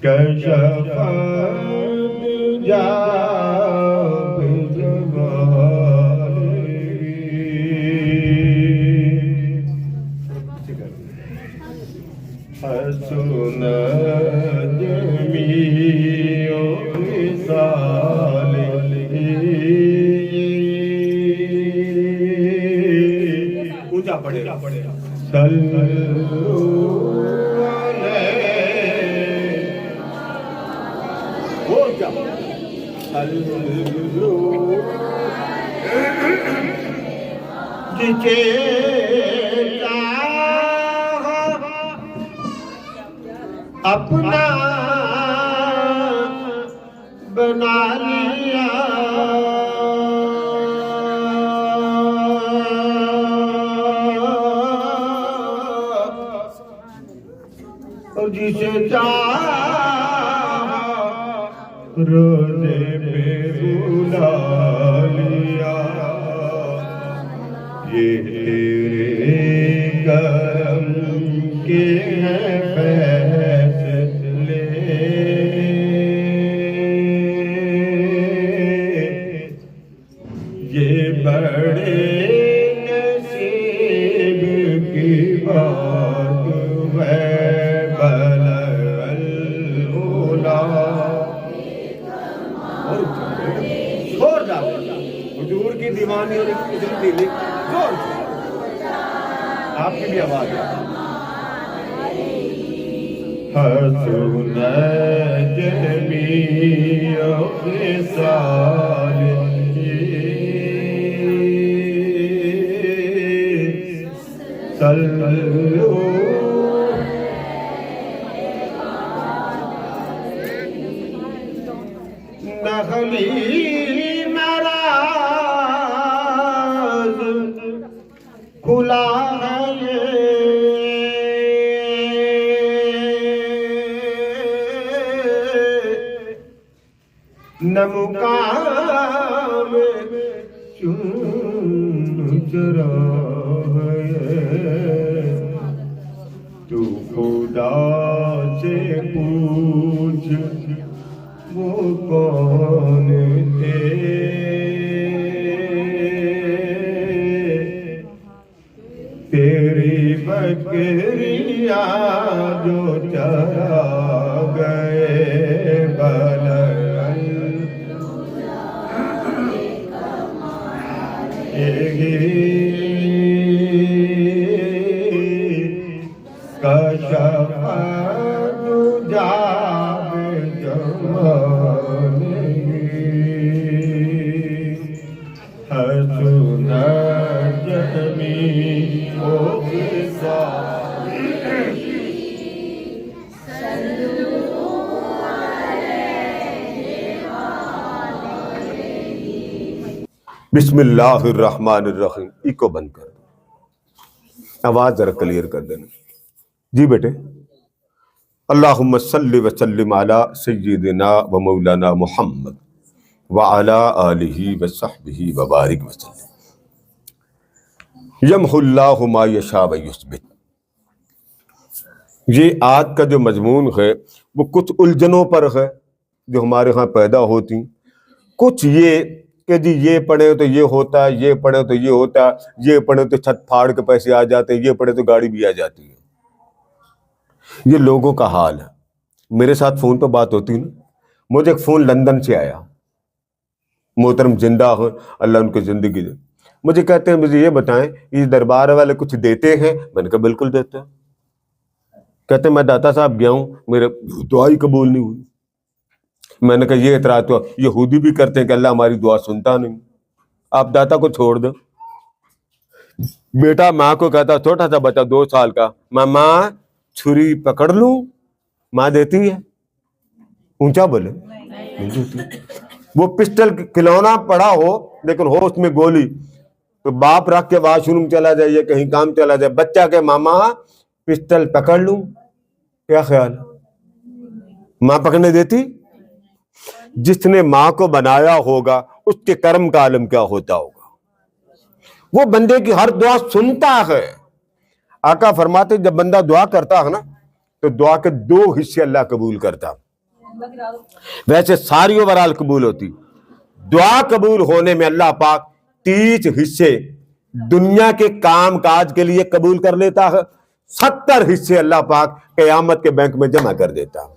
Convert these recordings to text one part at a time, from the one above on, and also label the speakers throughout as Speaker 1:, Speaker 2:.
Speaker 1: کشف جا حسن جمیع خصالہ اونچا پڑھے صلو جسے اپنا بنا لیا اور جسے چاہا روزے پہ بلا لیا یہ تیرے کرم کے ہیں فیصلے یہ بڑے نصیب کی بات ہے بلغ العلا چھوڑ ڈالو حضور کی دیوانی اور اتنی دلی زور سے آپ کی بھی آواز ہے حسن جمیع خصالہ صلو نخلی نراز کھلا ہے نہ مقام چون چرا ہے تو خدا سے پوچھ وہ کون تھے تیری بکریاں جو چرا گئے کشف جاب جمالہ حسن جمیع بسم اللہ الرحمن الرحیم. ایکو بند کر دو, آواز ذرا کلیئر کر دینا جی بیٹے. اللہم صلی وسلم علی سیدنا و مولانا محمد وعلی آلہ وصحبہ وبارک وسلم. یمحو اللہ ما یشاء ویثبت. یہ آج کا جو مضمون ہے وہ کچھ الجھنوں پر ہے جو ہمارے ہاں پیدا ہوتی. کچھ یہ کہ جی یہ پڑھے تو یہ ہوتا ہے, یہ پڑھے تو یہ ہوتا ہے, یہ پڑھے تو چھت پھاڑ کے پیسے آ جاتے ہیں, یہ پڑھے تو گاڑی بھی آ جاتی ہے. یہ لوگوں کا حال ہے. میرے ساتھ فون پہ بات ہوتی نا, مجھے ایک فون لندن سے آیا, محترم زندہ ہو اللہ ان کی زندگی دے. مجھے کہتے ہیں مجھے یہ بتائیں یہ دربار والے کچھ دیتے ہیں؟ میں نے کہا بالکل دیتے ہیں. کہتے ہیں میں داتا صاحب گیا ہوں, میرے دعا ہی قبول نہیں ہوئی. میں نے کہا یہ اعتراض تو یہودی بھی کرتے ہیں کہ اللہ ہماری دعا سنتا نہیں. آپ داتا کو چھوڑ دو. بیٹا ماں کو کہتا, چھوٹا سا بچہ 2 سال کا, ماں چھری پکڑ لوں؟ ماں دیتی ہے؟ اونچا بولے نہیں دیتی. وہ پسٹل کھلونا پڑا ہو لیکن ہو اس میں گولی, تو باپ رکھ کے واش روم چلا جائے یا کہیں کام چلا جائے, بچہ کہ ماما پسٹل پکڑ لوں؟ کیا خیال ہے؟ ماں پکڑنے دیتی؟ جس نے ماں کو بنایا ہوگا اس کے کرم کا عالم کیا ہوتا ہوگا. وہ بندے کی ہر دعا سنتا ہے. آقا فرماتے جب بندہ دعا کرتا ہے نا تو دعا کے 2 حصے اللہ قبول کرتا. ویسے ساری اوورال قبول ہوتی. دعا قبول ہونے میں اللہ پاک 30 حصے دنیا کے کام کاج کے لیے قبول کر لیتا ہے. 70 حصے اللہ پاک قیامت کے بینک میں جمع کر دیتا ہے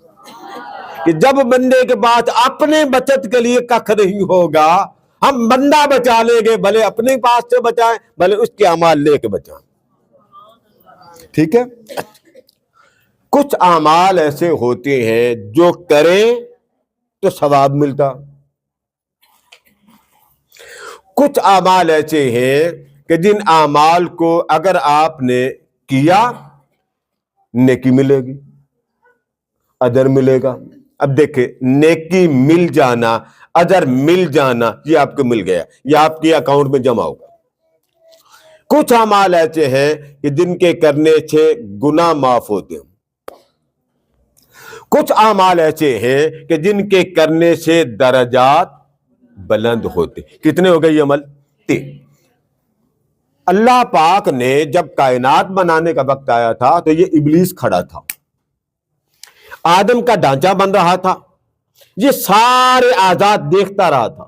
Speaker 1: کہ جب بندے کے پاس اپنے بچت کے لیے کخ نہیں ہوگا ہم بندہ بچا لیں گے, بھلے اپنے پاس سے بچائیں بھلے اس کے اعمال لے کے بچائیں. ٹھیک ہے. کچھ اعمال ایسے ہوتے ہیں جو کریں تو ثواب ملتا, کچھ اعمال ایسے ہیں کہ جن اعمال کو اگر آپ نے کیا نیکی ملے گی, اجر ملے گا. اب دیکھیں نیکی مل جانا, اجر مل جانا, یہ آپ کو مل گیا, یہ آپ کے اکاؤنٹ میں جمع ہوگا. کچھ اعمال ایسے ہیں کہ جن کے کرنے سے گناہ معاف ہوتے ہیں, کچھ اعمال ایسے ہیں کہ جن کے کرنے سے درجات بلند ہوتے. کتنے ہو گئے یہ عمل؟ 3. اللہ پاک نے جب کائنات بنانے کا وقت آیا تھا تو یہ ابلیس کھڑا تھا, آدم کا ڈھانچہ بن رہا تھا, یہ سارے آزاد دیکھتا رہا تھا.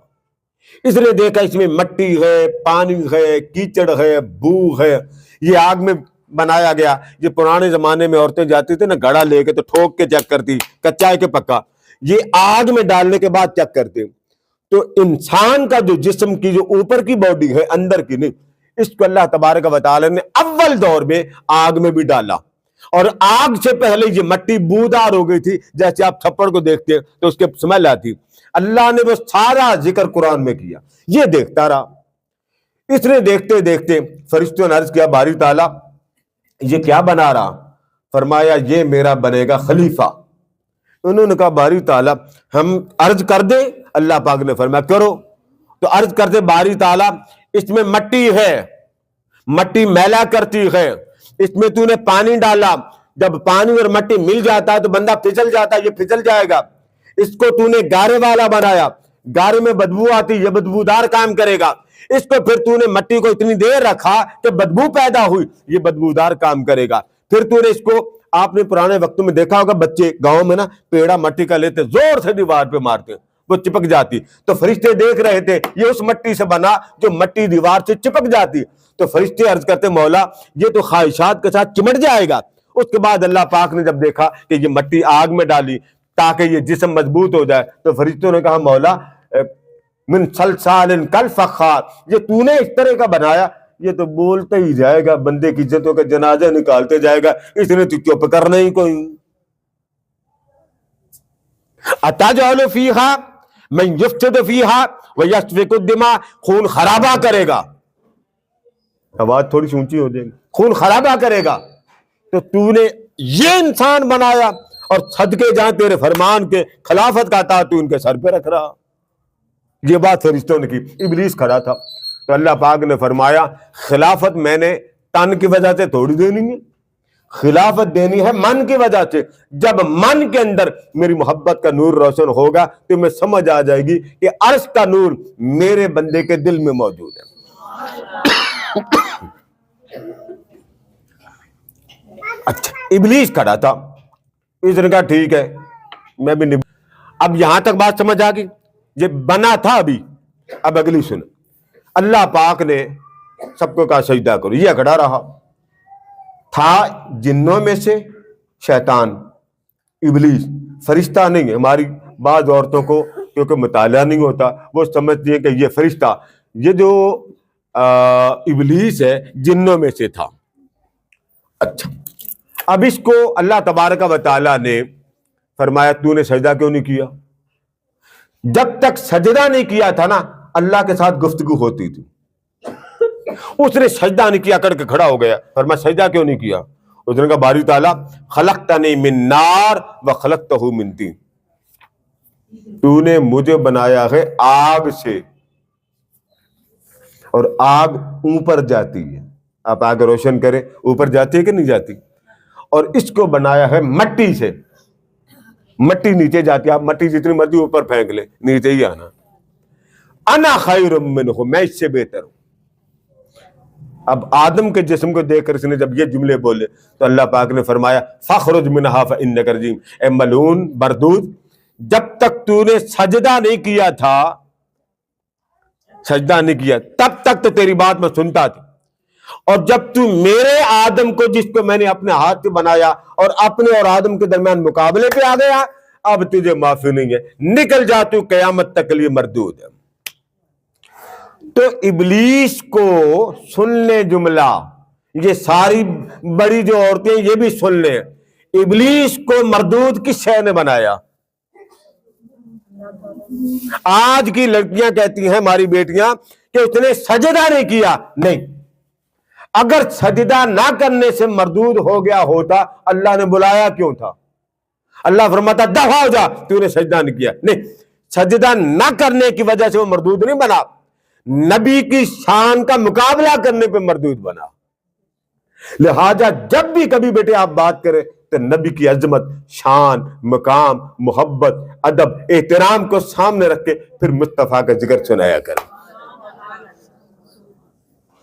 Speaker 1: اس نے دیکھا اس میں مٹی ہے, پانی ہے, کیچڑ ہے, بو ہے, یہ آگ میں بنایا گیا. یہ پرانے زمانے میں عورتیں جاتی تھی نا گھڑا لے کے تو ٹھوک کے چیک کرتی کچا ہے کہ پکا, یہ آگ میں ڈالنے کے بعد چیک کرتے. تو انسان کا جو جسم کی جو اوپر کی باڈی ہے اندر کی نہیں, اس کو اللہ تبارک و تعالی نے اول دور میں آگ میں بھی ڈالا, اور آگ سے پہلے یہ مٹی بودار ہو گئی تھی. جیسے آپ تھپڑ کو دیکھتے ہیں تو اس کے سمیل آتی. اللہ نے وہ سارا ذکر قرآن میں کیا, یہ دیکھتا رہا. اس نے دیکھتے دیکھتے فرشتوں نے عرض کیا باری تعالیٰ یہ کیا بنا رہا؟ فرمایا یہ میرا بنے گا خلیفہ. انہوں نے کہا باری تعالیٰ ہم عرض کر دیں؟ اللہ پاک نے فرمایا کرو. تو عرض کرتے باری تعالیٰ اس میں مٹی ہے, مٹی میلا کرتی ہے, اس میں تو نے پانی ڈالا, جب پانی اور مٹی مل جاتا ہے تو بندہ پھسل جاتا ہے, یہ پھسل جائے گا. اس کو تو نے گارے والا بنایا, گارے میں بدبو آتی, یہ بدبودار کام کرے گا. اس کو پھر تو نے مٹی کو اتنی دیر رکھا کہ بدبو پیدا ہوئی, یہ بدبودار کام کرے گا. پھر تو نے اس کو, آپ نے پرانے وقتوں میں دیکھا ہوگا بچے گاؤں میں نا پیڑا مٹی کا لیتے زور سے دیوار پہ مارتے, وہ چپک جاتی. تو فرشتے دیکھ رہے تھے یہ اس مٹی سے بنا جو مٹی دیوار سے چپک جاتی. تو فرشتے عرض کرتے مولا یہ تو خواہشات کے ساتھ چمٹ جائے گا. اس کے بعد اللہ پاک نے جب دیکھا کہ یہ مٹی آگ میں ڈالی تاکہ یہ جسم مضبوط ہو جائے, تو فرشتوں نے کہا مولا من صلصال کالفخار, یہ تو نے اس طرح کا بنایا, یہ تو بولتا ہی جائے گا, بندے کی عزتوں کا جنازہ نکالتے جائے گا, اس نے تو چپ کرنا ہی کوئی. اتجعل فیہا من یفسد فیہا ویسفک الدماء, خون خرابہ کرے گا. آواز تھوڑی سی اونچی ہو جائے گی. خون خرابہ کرے گا. تو تو نے یہ انسان بنایا اور صدقے جہاں تیرے فرمان کے خلافت کا تھا تو ان کے سر پہ رکھ رہا. یہ بات فرشتوں نے کی, ابلیس کھڑا تھا. تو اللہ پاک نے فرمایا خلافت میں نے تن کی وجہ سے تھوڑی دینی ہے, خلافت دینی ہے من کی وجہ سے. جب من کے اندر میری محبت کا نور روشن ہوگا تو میں سمجھ آ جائے گی کہ عرش کا نور میرے بندے کے دل میں موجود ہے. اچھا ابلیس کھڑا تھا, اس نے کہا ٹھیک ہے میں بھی نہیں. اب یہاں تک بات سمجھ آ گئی, یہ بنا تھا ابھی. اب اگلی سن, اللہ پاک نے سب کو کہا سجدہ کرو, یہ کھڑا رہا. تھا جنوں میں سے شیطان, ابلیس, فرشتہ نہیں ہے. ہماری بعض عورتوں کو کیونکہ مطالعہ نہیں ہوتا وہ سمجھتی ہیں کہ یہ فرشتہ, یہ جو ابلیس ہے جنوں میں سے تھا. اچھا اب اس کو اللہ تبارک و تعالیٰ نے فرمایا تو نے سجدہ کیوں نہیں کیا؟ جب تک سجدہ نہیں کیا تھا نا اللہ کے ساتھ گفتگو ہوتی تھی. اس نے سجدہ نہیں کیا کر کے کھڑا ہو گیا. فرمایا سجدہ کیوں نہیں کیا؟ اس نے کہا باری تعالیٰ خلقتنی من نار و خلقتہ من طین, تو نے مجھے بنایا ہے آگ سے, اور آگ اوپر جاتی ہے. آپ آگ روشن کریں اوپر جاتی ہے کہ نہیں جاتی؟ اور اس کو بنایا ہے مٹی سے, مٹی نیچے جاتی ہے. آپ مٹی جتنی مرضی اوپر پھینک لیں نیچے ہی آنا. انا خیر منہ, میں اس سے بہتر ہوں. اب آدم کے جسم کو دیکھ کر اس نے جب یہ جملے بولے تو اللہ پاک نے فرمایا فخرج منہا فانک رجیم، اے ملعون مردود، جب تک تو نے سجدہ نہیں کیا تھا، سجدہ نہیں کیا تب تک تو تیری بات میں سنتا تھا، اور جب تو میرے آدم کو جس کو میں نے اپنے ہاتھ سے بنایا اور اپنے اور آدم کے درمیان مقابلے پہ آ گیا، اب تجھے معافی نہیں ہے، نکل جا، تو قیامت تک کے لیے مردود ہے۔ تو ابلیس کو سن لیں جملہ، یہ ساری بڑی جو عورتیں یہ بھی سن لیں، ابلیس کو مردود کس شے نے بنایا؟ آج کی لڑکیاں کہتی ہیں ہماری بیٹیاں کہ اس نے سجدہ نہیں کیا، نہیں، اگر سجدہ نہ کرنے سے مردود ہو گیا ہوتا اللہ نے بلایا کیوں تھا؟ اللہ فرماتا دفع ہو جا، تو نے سجدہ نہیں کیا، نہیں، سجدہ نہ کرنے کی وجہ سے وہ مردود نہیں بنا، نبی کی شان کا مقابلہ کرنے پہ مردود بنا۔ لہذا جب بھی کبھی بیٹے آپ بات کریں تو نبی کی عظمت، شان، مقام، محبت، ادب، احترام کو سامنے رکھ کے پھر مصطفیٰ کا ذکر سنایا کریں۔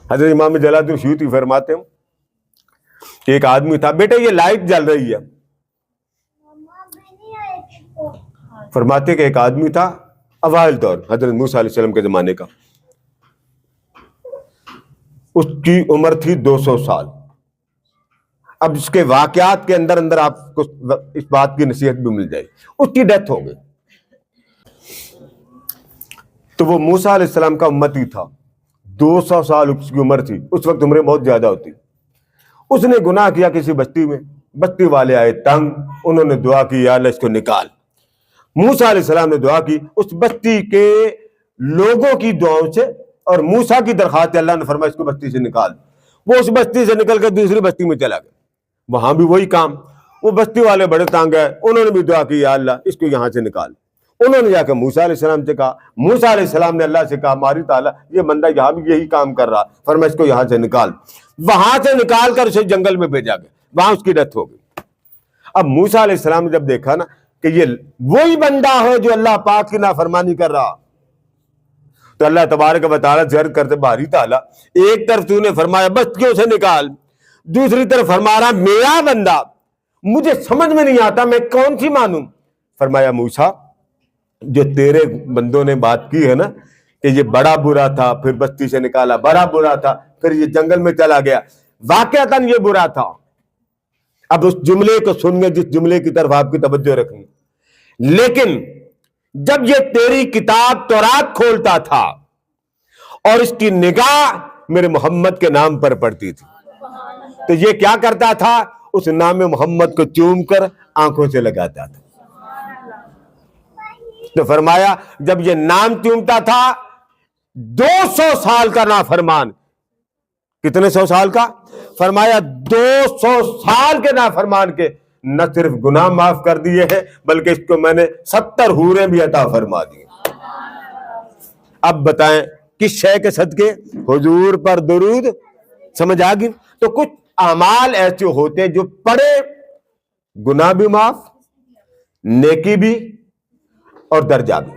Speaker 1: حضرت امام جلال الدین سیوطی فرماتے ہیں کہ ایک آدمی تھا، بیٹے یہ لائٹ جل رہی ہے، فرماتے کہ ایک آدمی تھا اوائل دور حضرت موسیٰ علیہ السلام کے زمانے کا، اس کی عمر تھی 200 سال۔ اب اس کے واقعات کے اندر اندر آپ کو اس بات کی نصیحت بھی مل جائے، اس کی ڈیتھ ہو گئی۔ تو وہ موسیٰ علیہ السلام کا امتی تھا، 200 سال اس کی عمر تھی، اس وقت عمریں بہت زیادہ ہوتی۔ اس نے گناہ کیا کسی بستی میں، بستی والے آئے تنگ، انہوں نے دعا کی یا اللہ اس کو نکال۔ موسیٰ علیہ السلام نے دعا کی، اس بستی کے لوگوں کی دعاؤں سے اور موسیٰ کی درخواست، اللہ نے فرمایا اس کو بستی سے نکال۔ وہ اس بستی سے نکل کر دوسری بستی میں چلا گیا، وہاں بھی وہی کام، وہ بستی والے بڑے تنگ ہیں، انہوں نے بھی دعا کی یا اللہ اس کو یہاں سے نکال۔ انہوں نے جا کے موسیٰ علیہ السلام سے کہا، موسیٰ علیہ السلام نے اللہ سے کہا ماری تعالیٰ یہ بندہ یہاں بھی یہی کام کر رہا، فرمایا اس کو یہاں سے نکال۔ وہاں سے نکال کر اسے جنگل میں بھیجا گیا، وہاں اس کی ڈیتھ ہو گئی۔ اب موسیٰ علیہ السلام نے جب دیکھا نا کہ یہ وہی بندہ ہے جو اللہ پاک کی نافرمانی کر رہا، تو اللہ تبارک و تعالیٰ سے عرض کرتے باری تعالیٰ ایک طرف تو نے فرمایا بستیوں سے نکال، دوسری طرف فرما رہا میرا بندہ، مجھے سمجھ میں نہیں آتا میں کون سی مانوں۔ فرمایا موسیٰ جو تیرے بندوں نے بات کی ہے نا کہ یہ بڑا برا تھا، پھر بستی سے نکالا، بڑا برا تھا، پھر یہ جنگل میں چلا گیا، واقعتاً یہ برا تھا۔ اب اس جملے کو سن گے جس جملے کی طرف آپ کی توجہ رکھیں، لیکن جب یہ تیری کتاب تورات کھولتا تھا اور اس کی نگاہ میرے محمد کے نام پر پڑتی تھی تو یہ کیا کرتا تھا؟ اس نام محمد کو چوم کر آنکھوں سے لگاتا تھا۔ تو فرمایا جب یہ نام چومتا تھا 200 سال کا نافرمان، کتنے 100 سال کا؟ فرمایا 200 سال کے نافرمان کے نہ صرف گناہ معاف کر دیے ہیں بلکہ اس کو میں نے 70 حوریں بھی عطا فرما دی۔ اب بتائیں کس شے کے صدقے؟ حضور پر درود، سمجھ آ گئی؟ تو کچھ اعمال ایسے ہوتے جو پڑے گناہ بھی معاف، نیکی بھی اور درجہ بھی،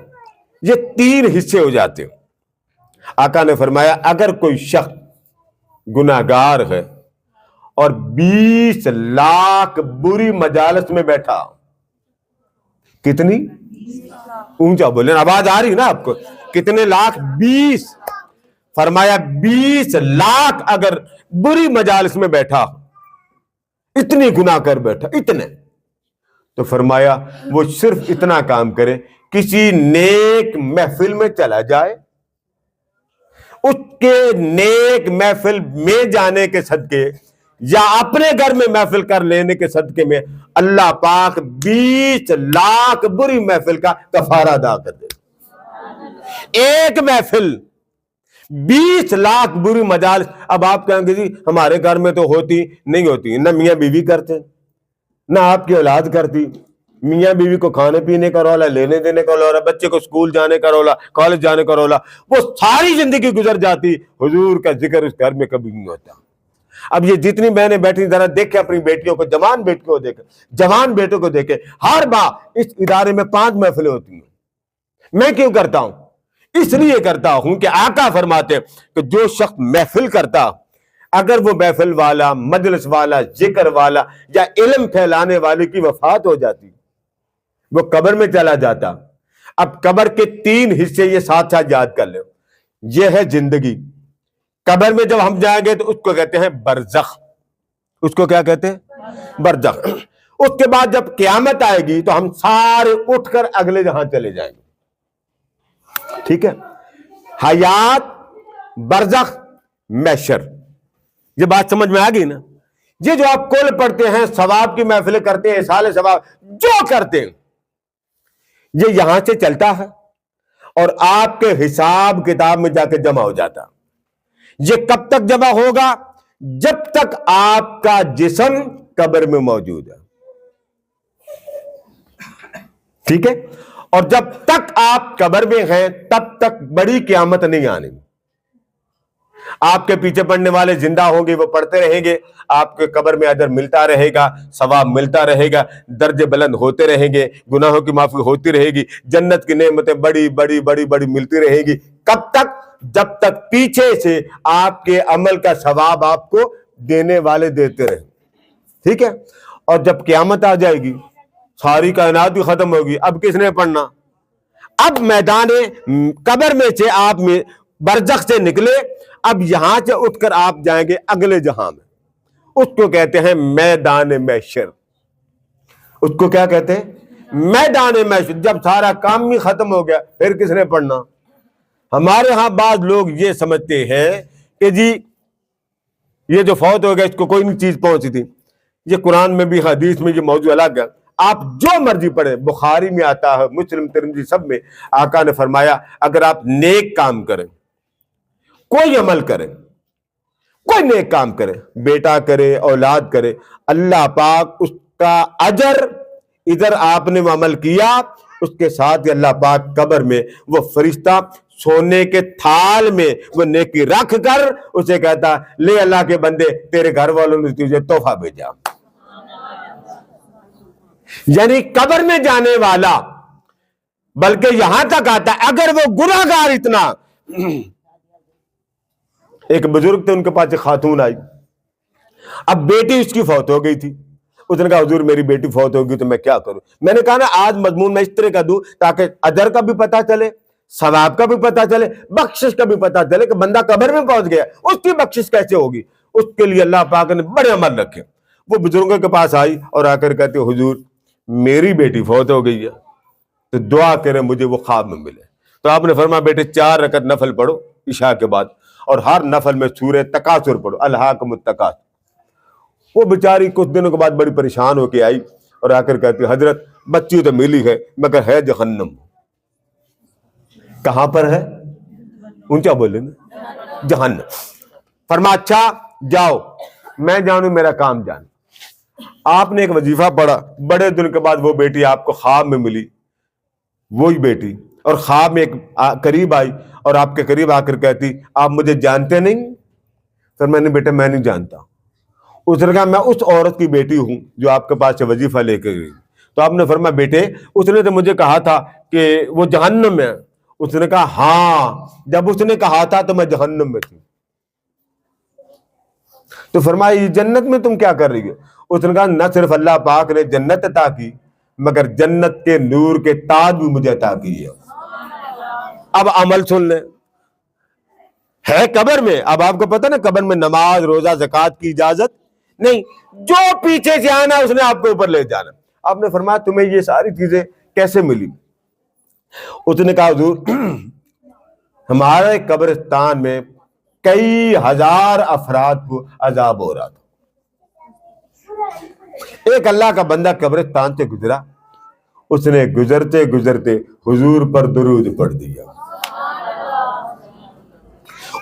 Speaker 1: یہ 3 حصے ہو جاتے ہیں۔ آقا نے فرمایا اگر کوئی شخص گناہگار ہے اور 20 لاکھ بری مجالس میں بیٹھا، کتنی؟ اونچا بولیں، آواز آ رہی نا آپ کو؟ کتنے لاکھ؟ 20۔ فرمایا 20 لاکھ اگر بری مجالس میں بیٹھا، اتنی گناہ کر بیٹھا، اتنے، تو فرمایا وہ صرف اتنا کام کرے، کسی نیک محفل میں چلا جائے، اس کے نیک محفل میں جانے کے صدقے یا اپنے گھر میں محفل کر لینے کے صدقے میں اللہ پاک 20 لاکھ بری محفل کا کفارہ ادا کر دے۔ ایک محفل 20 لاکھ بری مجالس۔ اب آپ کہیں گے جی ہمارے گھر میں تو ہوتی نہیں ہوتی، نہ میاں بیوی کرتے نہ آپ کی اولاد کرتی، میاں بیوی کو کھانے پینے کا رولا، لینے دینے کا رولا، بچے کو اسکول جانے کا رولا، کالج جانے کا رولا، وہ ساری زندگی گزر جاتی، حضور کا ذکر اس گھر میں کبھی نہیں ہوتا۔ اب یہ جتنی بہنیں بیٹھی ذرا دیکھیں اپنی بیٹیوں کو، جوان بیٹیوں کو دیکھیں، جوان بیٹوں کو دیکھیں، ہر بار اس ادارے میں 5 محفلیں ہوتی ہیں۔ میں کیوں کرتا ہوں؟ اس لیے کرتا ہوں کہ آقا فرماتے کہ جو شخص محفل کرتا اگر وہ محفل والا، مجلس والا، ذکر والا یا علم پھیلانے والے کی وفات ہو جاتی، وہ قبر میں چلا جاتا۔ اب قبر کے 3 حصے یہ ساتھ ساتھ یاد کر لو۔ یہ ہے زندگی، قبر میں جب ہم جائیں گے تو اس کو کہتے ہیں برزخ، اس کو کیا کہتے ہیں؟ برزخ۔ اس کے بعد جب قیامت آئے گی تو ہم سارے اٹھ کر اگلے جہاں چلے جائیں گے، ٹھیک ہے؟ حیات، برزخ، محشر، یہ بات سمجھ میں آ گئی نا؟ یہ جو آپ کل پڑھتے ہیں، ثواب کی محفلیں کرتے ہیں، احسال ثواب جو کرتے ہیں، یہ یہاں سے چلتا ہے اور آپ کے حساب کتاب میں جا کے جمع ہو جاتا۔ یہ کب تک جمع ہوگا؟ جب تک آپ کا جسم قبر میں موجود ہے، ٹھیک ہے؟ اور جب تک آپ قبر میں ہیں تب تک بڑی قیامت نہیں آنی۔ آپ کے پیچھے پڑھنے والے زندہ ہوں گے، وہ پڑھتے رہیں گے، آپ کے قبر میں اجر ملتا رہے گا، ثواب ملتا رہے گا، درجے بلند ہوتے رہیں گے، گناہوں کی معافی ہوتی رہے گی، جنت کی نعمتیں بڑی بڑی بڑی بڑی ملتی رہیں گی۔ کب تک؟ جب تک پیچھے سے آپ کے عمل کا ثواب آپ کو دینے والے دیتے رہیں، ٹھیک ہے؟ اور جب قیامت آ جائے گی، ساری کائنات بھی ختم ہوگی، اب کس نے پڑھنا؟ اب میدان قبر میں سے آپ برزخ سے نکلے، اب یہاں سے اٹھ کر آپ جائیں گے اگلے جہاں میں، اس کو کہتے ہیں میدان محشر۔ اس کو کیا کہتے ہیں؟ میدان محشر۔ جب سارا کام بھی ختم ہو گیا پھر کس نے پڑھنا؟ ہمارے ہاں بعض لوگ یہ سمجھتے ہیں کہ جی یہ جو فوت ہو گیا اس کو کوئی نہیں چیز پہنچی تھی۔ یہ قرآن میں بھی، حدیث میں یہ موضوع الگ ہے، آپ جو مرضی پڑھیں، بخاری میں آتا ہے، مسلم، ترمذی، سب میں آقا نے فرمایا اگر آپ نیک کام کریں، کوئی عمل کرے، کوئی نیک کام کرے، بیٹا کرے، اولاد کرے، اللہ پاک اس کا اجر، ادھر آپ نے وہ عمل کیا، اس کے ساتھ ہی اللہ پاک قبر میں وہ فرشتہ سونے کے تھال میں وہ نیکی رکھ کر اسے کہتا لے اللہ کے بندے تیرے گھر والوں نے تجھے تحفہ بھیجا۔ یعنی قبر میں جانے والا بلکہ یہاں تک آتا ہے اگر وہ گناہگار اتنا۔ ایک بزرگ تھے، ان کے پاس ایک خاتون آئی، اب بیٹی اس کی فوت ہو گئی تھی۔ اس نے کہا حضور میری بیٹی فوت ہوگی تو میں کیا کروں؟ میں نے کہا نا آج مضمون میں اس طرح کا دوں تاکہ اجر کا بھی پتہ چلے، ثواب کا بھی پتہ چلے، بخشش کا بھی پتہ چلے کہ بندہ قبر میں پہنچ گیا اس کی بخشش کیسے ہوگی۔ اس کے لیے اللہ پاک نے بڑے عمل رکھے۔ وہ بزرگوں کے پاس آئی اور آ کر کہتے حضور میری بیٹی فوت ہو گئی ہے تو دعا کریں مجھے وہ خواب میں ملے۔ تو آپ نے فرمایا بیٹے 4 رکعت نفل پڑھو عشاء کے بعد، اور ہر نفل میں سورہ تکاثر پڑھو، الہاکم التکاثر۔ وہ بیچاری کچھ دنوں کے بعد بڑی پریشان ہو کے آئی اور آ کر کہتی حضرت بچی تو ملی ہے مگر ہے جہنم۔ کہاں پر ہے؟ اونچا بولے نا، جہنم۔ فرمایا اچھا جاؤ، میں جانوں میرا کام جان۔ آپ نے ایک وظیفہ پڑھا، بڑے دن کے بعد وہ بیٹی آپ کو خواب میں ملی، وہی بیٹی، اور خواب میں ایک قریب آئی اور آپ کے قریب آ کر کہتی آپ مجھے جانتے نہیں؟ سر میں نے بیٹا میں نہیں جانتا۔ اس نے کہا میں اس عورت کی بیٹی ہوں جو آپ کے پاس سے وظیفہ لے کے گئی۔ تو آپ نے فرمایا بیٹے اس نے تو مجھے کہا تھا کہ وہ جہنم میں ہے۔ اس نے کہا ہاں جب اس نے کہا تھا تو میں جہنم میں تھی۔ تو فرمایا یہ جنت میں تم کیا کر رہی ہے؟ اس نے کہا نہ صرف اللہ پاک نے جنت عطا کی مگر جنت کے نور کے تاج بھی مجھے عطا کی ہے۔ اب عمل سن لیں، ہے قبر میں، اب آپ کو پتہ نا قبر میں نماز، روزہ، زکوٰۃ کی اجازت نہیں، جو پیچھے سے آنا اس نے آپ کو اوپر لے جانا۔ آپ نے فرمایا تمہیں یہ ساری چیزیں کیسے ملی؟ اس نے کہا حضور ہمارے قبرستان میں کئی ہزار افراد کو عذاب ہو رہا تھا، ایک اللہ کا بندہ قبرستان سے گزرا، اس نے گزرتے گزرتے حضور پر درود پڑھ دیا،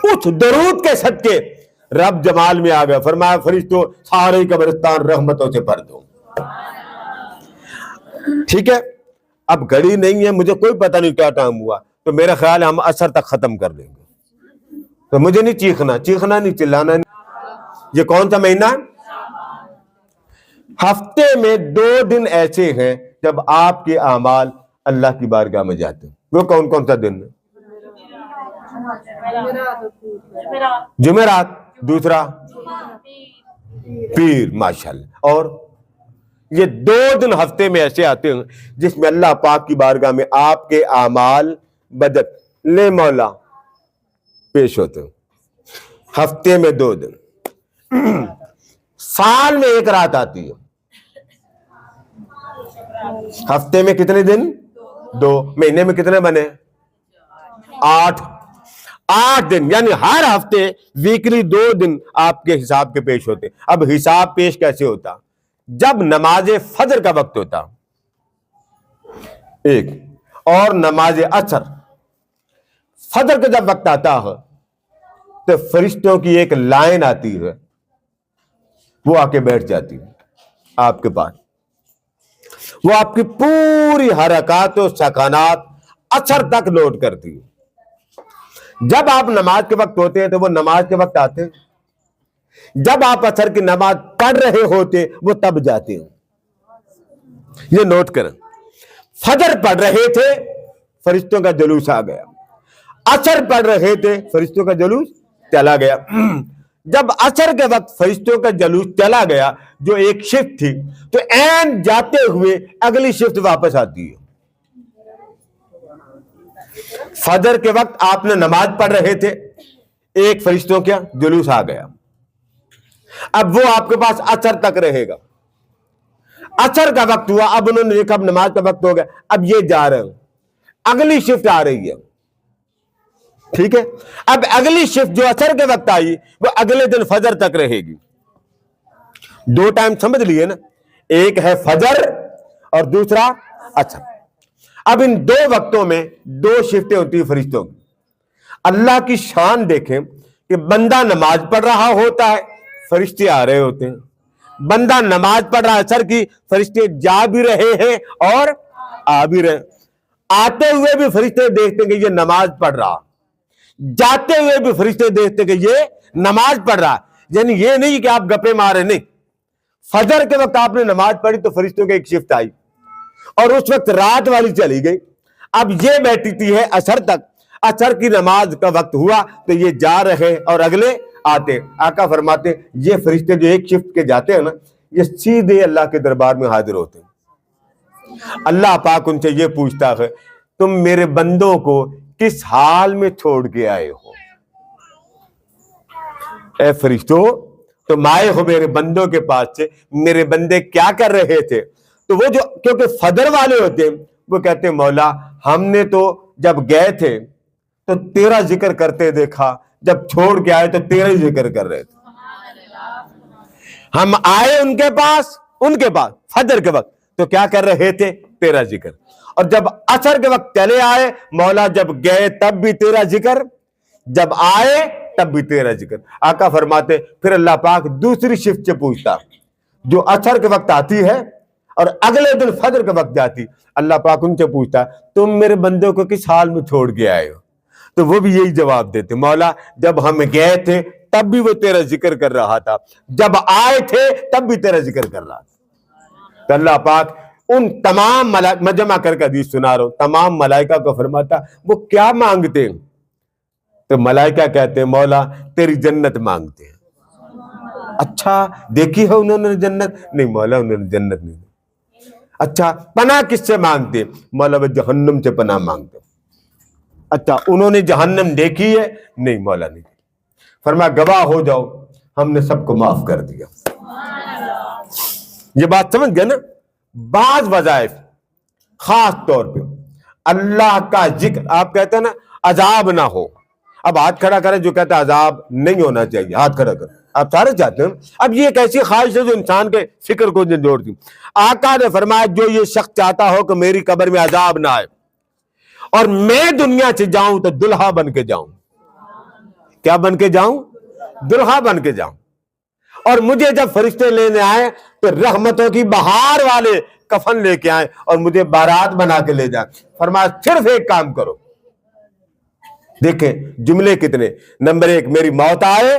Speaker 1: اس درود کے صدقے رب جمال میں آ گیا، فرمایا فرشتوں سارے قبرستان رحمتوں سے بھر دو۔ ٹھیک ہے، اب گھڑی نہیں ہے، مجھے کوئی پتہ نہیں کیا ٹائم ہوا، تو میرا خیال ہے ہم عصر تک ختم کر دیں گے، تو مجھے نہیں چیخنا نہیں، چلانا نہیں۔ یہ کون سا مہینہ؟ ہفتے میں 2 دن ایسے ہیں جب آپ کے اعمال اللہ کی بارگاہ میں جاتے ہیں۔ وہ کون کون سا دن ہے؟ جمعرات، دوسرا پیر، ماشاءاللہ. اور یہ 2 دن ہفتے میں ایسے آتے ہیں جس میں اللہ پاک کی بارگاہ میں آپ کے اعمال بدت لے مولا پیش ہوتے ہیں. ہفتے میں 2 دن، سال میں 1 رات آتی ہے. ہفتے میں کتنے دن؟ 2. مہینے میں کتنے بنے؟ 8 دن، یعنی ہر ہفتے ویکلی 2 دن آپ کے حساب کے پیش ہوتے. اب حساب پیش کیسے ہوتا؟ جب نماز فجر کا وقت ہوتا ایک، اور نماز عصر. فجر کا جب وقت آتا ہے تو فرشتوں کی ایک لائن آتی ہے، وہ آ کے بیٹھ جاتی ہے آپ کے پاس. وہ آپ کی پوری حرکات و سکانات عصر تک نوٹ کرتی ہے. جب آپ نماز کے وقت ہوتے ہیں تو وہ نماز کے وقت آتے ہیں، جب آپ عصر کی نماز پڑھ رہے ہوتے وہ تب جاتے ہیں. یہ نوٹ کریں. فجر پڑھ رہے تھے، فرشتوں کا جلوس آ گیا. عصر پڑھ رہے تھے، فرشتوں کا جلوس چلا گیا. جب عصر کے وقت فرشتوں کا جلوس چلا گیا، جو ایک شفٹ تھی، تو عین جاتے ہوئے اگلی شفٹ واپس آتی ہے. فجر کے وقت آپ نے نماز پڑھ رہے تھے، ایک فرشتوں کا جلوس آ گیا، اب وہ آپ کے پاس عصر تک رہے گا. عصر کا وقت ہوا، اب انہوں نے دیکھا اب نماز کا وقت ہو گیا، اب یہ جا رہے ہیں، اگلی شفٹ آ رہی ہے. ٹھیک ہے، اب اگلی شفٹ جو عصر کے وقت آئی وہ اگلے دن فجر تک رہے گی. 2 ٹائم سمجھ لیے نا، ایک ہے فجر اور دوسرا عصر. اب ان 2 وقتوں میں 2 شفٹیں ہوتی ہیں فرشتوں کی. اللہ کی شان دیکھیں کہ بندہ نماز پڑھ رہا ہوتا ہے، فرشتے آ رہے ہوتے ہیں. بندہ نماز پڑھ رہا عصر کی، فرشتے جا بھی رہے ہیں اور آ بھی رہے ہیں. آتے ہوئے بھی فرشتے دیکھتے ہیں کہ یہ نماز پڑھ رہا، جاتے ہوئے بھی فرشتے دیکھتے کہ یہ نماز پڑھ رہا. یعنی یہ نہیں کہ آپ گپے مارے، نہیں. فجر کے وقت آپ نے نماز پڑھی تو فرشتوں کی ایک شفٹ آئی اور اس وقت رات والی چلی گئی. اب یہ بیٹھی تھی ہے عصر تک. عصر کی نماز کا وقت ہوا تو یہ جا رہے اور اگلے آتے. آقا فرماتے یہ فرشتے جو ایک شفٹ کے جاتے ہیں نا، یہ سیدھے اللہ کے دربار میں حاضر ہوتے ہیں. اللہ پاک ان سے یہ پوچھتا ہے تم میرے بندوں کو کس حال میں چھوڑ کے آئے ہو؟ اے فرشتوں، تم آئے ہو میرے بندوں کے پاس سے، میرے بندے کیا کر رہے تھے؟ تو وہ جو کیونکہ فجر والے ہوتے ہیں وہ کہتے ہیں مولا ہم نے تو جب گئے تھے تو تیرا ذکر کرتے دیکھا، جب چھوڑ کے آئے تو تیرا ہی ذکر کر رہے تھے. ہم آئے ان کے پاس فجر کے وقت تو کیا کر رہے تھے؟ تیرا ذکر. اور جب عصر کے وقت چلے آئے، مولا جب گئے تب بھی تیرا ذکر، جب آئے تب بھی تیرا ذکر. آقا فرماتے پھر اللہ پاک دوسری شفٹ سے پوچھتا جو عصر کے وقت آتی ہے اور اگلے دن فجر کے وقت جاتی. اللہ پاک ان سے پوچھتا تم میرے بندوں کو کس حال میں چھوڑ کے آئے ہو؟ تو وہ بھی یہی جواب دیتے مولا جب ہم گئے تھے تب بھی وہ تیرا ذکر کر رہا تھا، جب آئے تھے تب بھی تیرا ذکر کر رہا تھا. تو اللہ پاک ان تمام میں جمع کر کے حدیث سنا رہا ہوں، تمام ملائکہ کو فرماتا وہ کیا مانگتے ہیں؟ تو ملائکہ کہتے ہیں مولا تیری جنت مانگتے ہیں. اچھا دیکھی ہے انہوں نے جنت؟ نہیں مولا انہوں نے جنت نہیں. اچھا پناہ کس سے مانگتے ہیں؟ مولا وہ جہنم سے پناہ مانگتے ہیں. اچھا انہوں نے جہنم دیکھی ہے؟ نہیں مولا نہیں. فرمایا گواہ ہو جاؤ ہم نے سب کو معاف کر دیا. یہ بات سمجھ گئے نا؟ بعض وظائف خاص طور پہ اللہ کا ذکر، آپ کہتے ہیں نا عذاب نہ ہو. اب ہاتھ کھڑا کریں جو کہتا ہے عذاب نہیں ہونا چاہیے، ہاتھ کھڑا کریں. آپ سارے چاہتے ہیں. اب یہ ایک ایسی خواہش ہے جو انسان کے فکر کو جوڑتی. آقا نے فرمایا جو یہ شخص چاہتا ہو کہ میری قبر میں عذاب نہ آئے اور میں دنیا سے جاؤں تو دلہا بن کے جاؤں. کیا بن کے جاؤں؟ دلہا بن کے جاؤں. اور مجھے جب فرشتے لینے آئے تو رحمتوں کی بہار والے کفن لے کے آئے اور مجھے بارات بنا کے لے جائیں. فرمایا صرف ایک کام کرو. دیکھیں جملے کتنے. نمبر 1 میری موت آئے،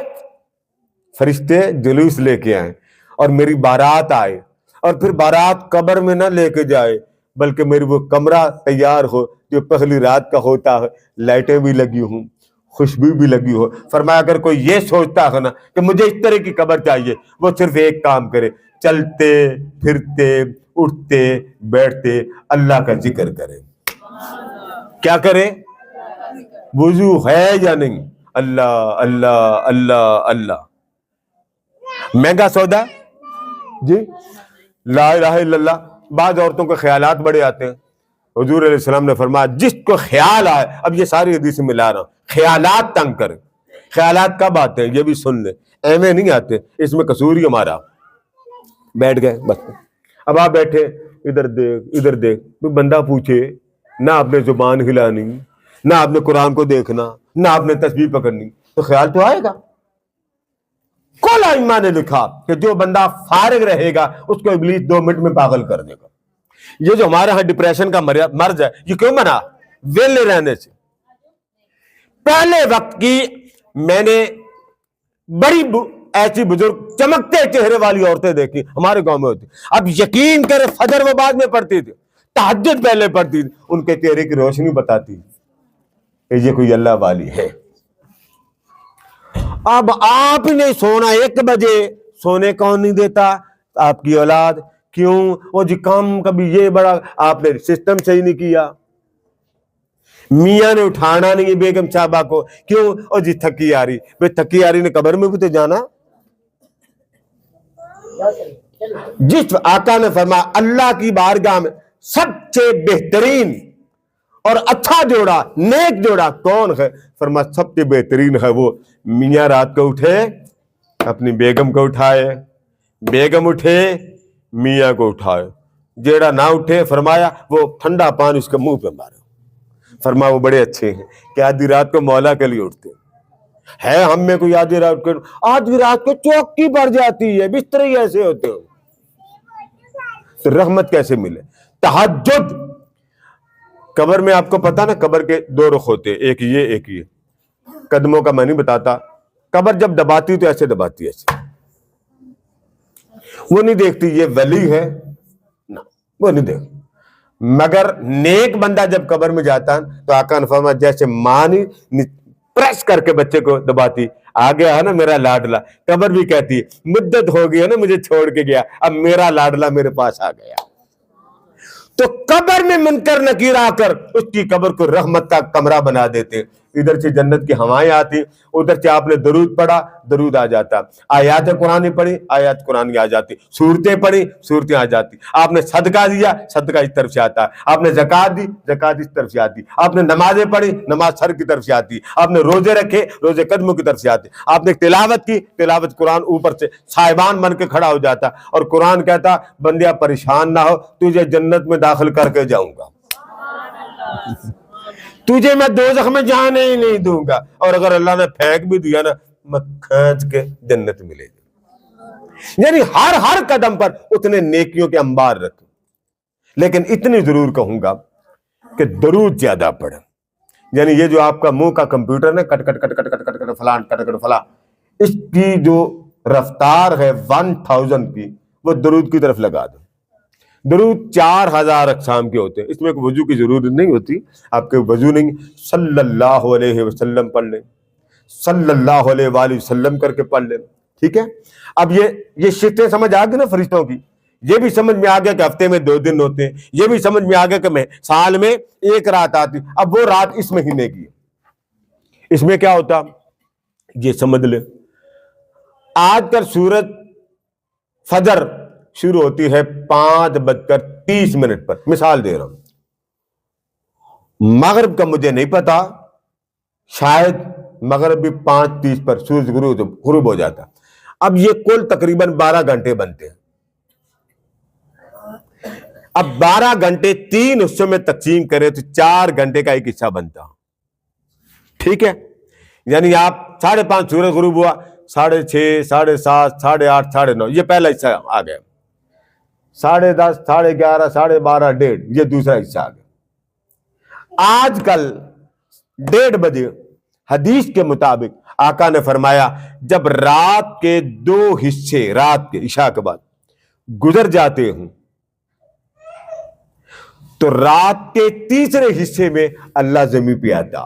Speaker 1: فرشتے جلوس لے کے آئے اور میری بارات آئے، اور پھر بارات قبر میں نہ لے کے جائے بلکہ میری وہ کمرہ تیار ہو جو پہلی رات کا ہوتا ہے، لائٹیں بھی لگی ہوں، خوشبو بھی لگی ہو. فرمایا اگر کوئی یہ سوچتا ہے نا کہ مجھے اس طرح کی قبر چاہیے, وہ صرف ایک کام کرے, چلتے پھرتے اٹھتے بیٹھتے اللہ کا ذکر کرے. کیا کرے؟ وضو ہے یا نہیں؟ اللہ اللہ اللہ اللہ. مہنگا سودا جی, لا الہ الا اللہ. بعض عورتوں کو خیالات بڑے آتے ہیں. حضور علیہ السلام نے فرمایا جس کو خیال آئے, اب یہ ساری حدیثیں ملا رہا ہوں, خیالات تنگ کریں. خیالات کب آتے ہیں یہ بھی سن لیں, ایویں نہیں آتے, اس میں قصور ہی ہمارا. بیٹھ گئے بس, اب آپ بیٹھے ادھر دیکھ ادھر دیکھ, کوئی بندہ پوچھے, نہ آپ نے زبان ہلانی, نہ آپ نے قرآن کو دیکھنا, نہ آپ نے تسبیح پکڑنی, تو خیال تو آئے گا. کل ائمہ نے لکھا کہ جو بندہ فارغ رہے گا اس کو ابلیس 2 منٹ میں پاگل کر دے گا. یہ جو ہمارے ہاں ڈپریشن کا مرض ہے, یہ کیوں بنا؟ ویلے رہنے سے. پہلے وقت کی میں نے بڑی ایسی بزرگ چمکتے چہرے والی عورتیں دیکھی ہمارے گاؤں میں ہوتی. اب یقین کرے فجر وہ بعد میں پڑھتی تھی, تہجد پہلے پڑھتی تھی, ان کے چہرے کی روشنی بتاتی کہ یہ کوئی اللہ والی ہے. اب آپ نے سونا 1 بجے, سونے کون نہیں دیتا؟ آپ کی اولاد. کیوں؟ وہ جی کام کبھی یہ بڑا, آپ نے سسٹم صحیح نہیں کیا. میاں نے اٹھانا نہیں بیگم صاحبہ کو, کیوں؟ او جی تھکی آ رہی. بھئی تھکی آ رہی نے قبر میں بھی تو جانا. جس آقا نے فرمایا اللہ کی بارگاہ میں سب سے بہترین اور اچھا جوڑا, نیک جوڑا کون ہے؟ فرمایا سب سے بہترین ہے وہ میاں رات کو اٹھے اپنی بیگم کو اٹھائے, بیگم اٹھے میاں کو اٹھائے. جیڑا نہ اٹھے فرمایا وہ ٹھنڈا پانی اس کے منہ پہ مارے. فرمایا وہ بڑے اچھے ہیں کہ آدھی رات کو مولا کے لیے اٹھتے ہے. ہم میں کوئی آدھی رات کو چوکی پڑ جاتی ہے, بستر ہی ایسے ہوتے ہو, تو رحمت کیسے ملے؟ تہجد. قبر میں آپ کو پتا نا قبر کے 2 رخ ہوتے, ایک یہ ایک یہ. قدموں کا میں نہیں بتاتا. قبر جب دباتی تو ایسے دباتی, ایسے. وہ نہیں دیکھتی یہ ولی ہے, نہ وہ نہیں دیکھتی. مگر نیک بندہ جب قبر میں جاتا ہے تو آقا نے فرمایا جیسے ماں نہیں پریس کر کے بچے کو دباتی, آ گیا ہے نا میرا لاڈلا. قبر بھی کہتی ہے مدت ہو گئی ہے نا مجھے چھوڑ کے گیا, اب میرا لاڈلا میرے پاس آ گیا. تو قبر میں منکر نکیر آ کر اس کی قبر کو رحمت کا کمرہ بنا دیتے. ادھر سے جنت کی ہوائیں آتی, ادھر سے آپ نے درود پڑھا درود آ جاتا, آیات قرآن پڑھی آیات قرآن آ جاتی, سورتیں پڑھی سورتیں آ جاتی. آپ نے صدقہ دیا صدقہ اس طرف سے آتا, آپ نے زکوٰۃ دی زکوٰۃ اس طرف سے آتی, آپ نے نمازیں پڑھی نماز سر کی طرف سے آتی, آپ نے روزے رکھے روزے قدموں کی طرف سے آتے, آپ نے تلاوت کی تلاوت قرآن اوپر سے صاحبان بن کے کھڑا ہو جاتا. اور قرآن کہتا بندیا پریشان نہ ہو, تجھے جنت میں داخل کر کے جاؤں گا, تجھے میں دوزخ میں جانے ہی نہیں دوں گا. اور اگر اللہ نے پھینک بھی دیا نا میں کھینچ کے جنت ملے گی. یعنی ہر قدم پر اتنے نیکیوں کے انبار رکھیں. لیکن اتنی ضرور کہوں گا کہ درود زیادہ پڑھیں. یعنی یہ جو آپ کا منہ کا کمپیوٹر ہے کٹ کٹ کٹ کٹ کٹ کٹ کٹ فلان کٹ کٹ فلاں, اس کی جو رفتار ہے 1000 کی, وہ درود کی طرف لگا دو. درود 4000 اقسام کے ہوتے ہیں, اس میں وضو کی ضرورت نہیں ہوتی. آپ کے وضو نہیں, صلی اللہ علیہ وسلم پڑھ لیں, صلی اللہ علیہ وآلہ وسلم کر کے پڑھ لیں. ٹھیک ہے. اب یہ شفتیں سمجھ آ گئی نا فرشتوں کی, یہ بھی سمجھ میں آ گیا کہ ہفتے میں 2 دن ہوتے ہیں, یہ بھی سمجھ میں آ گیا کہ سال میں 1 رات آتی. اب وہ رات اس مہینے کی, اس میں کیا ہوتا یہ سمجھ لیں. آج کل سورج فجر شروع ہوتی ہے 5:30 پر, مثال دے رہا ہوں. مغرب کا مجھے نہیں پتا, شاید مغرب بھی 5:30 پر سورج غروب ہو جاتا. اب یہ کل تقریباً 12 گھنٹے بنتے ہیں. اب 12 گھنٹے 3 حصوں میں تقسیم کریں تو 4 گھنٹے کا ایک حصہ بنتا. ٹھیک ہے. یعنی آپ 5:30 سورج غروب ہوا, 6:30 7:30 8:30 9:30 یہ پہلا حصہ آ گیا. 10:30 11:30 12:30 1:30 یہ دوسرا حصہ آ گیا. آج کل 1:30 بجے حدیث کے مطابق آقا نے فرمایا جب رات کے 2 حصے رات کے عشاء کے بعد گزر جاتے ہوں تو رات کے تیسرے حصے میں اللہ زمین پہ آتا.